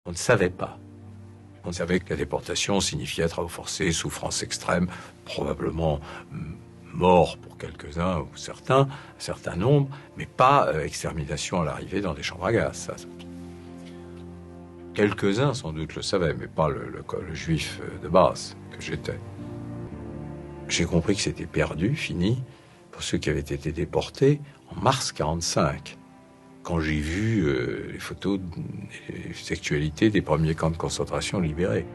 On ne savait pas. On savait que la déportation signifiait travaux forcés, souffrance extrême, probablement mort pour quelques-uns ou certains, un certain nombre, mais pas extermination à l'arrivée dans des chambres à gaz. Ça. Quelques-uns sans doute le savaient, mais pas le juif de base que j'étais. J'ai compris que c'était perdu, fini, pour ceux qui avaient été déportés en mars 1945. Quand j'ai vu les photos des sexualités des premiers camps de concentration libérés.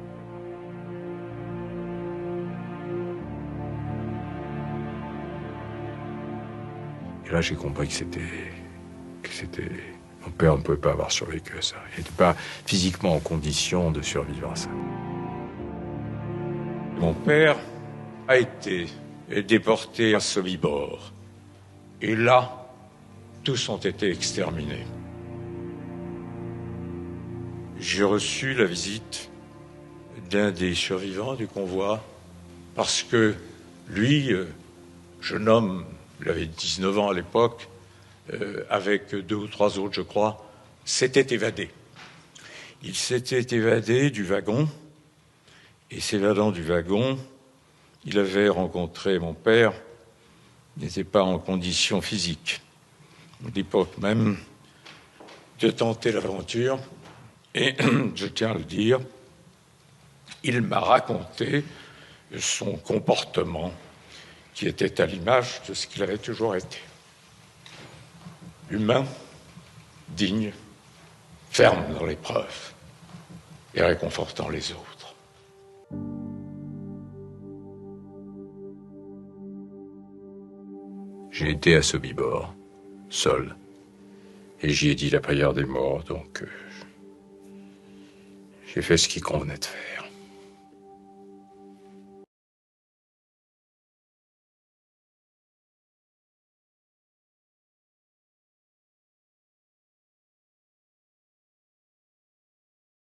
Et là, j'ai compris que c'était... Mon père ne pouvait pas avoir survécu à ça. Il n'était pas physiquement en condition de survivre à ça. Mon père a été déporté à Sobibor. Et là, tous ont été exterminés. J'ai reçu la visite d'un des survivants du convoi parce que lui, jeune homme, il avait 19 ans à l'époque, avec 2 ou 3 autres, je crois, s'était évadé. Il s'était évadé du wagon, et s'évadant du wagon, il avait rencontré mon père, il n'était pas en condition physique. À l'époque même, de tenter l'aventure. Et je tiens à le dire, il m'a raconté son comportement qui était à l'image de ce qu'il avait toujours été. Humain, digne, ferme dans l'épreuve et réconfortant les autres. J'ai été à Sobibor, seul. Et j'y ai dit la prière des morts, donc j'ai fait ce qu'il convenait de faire.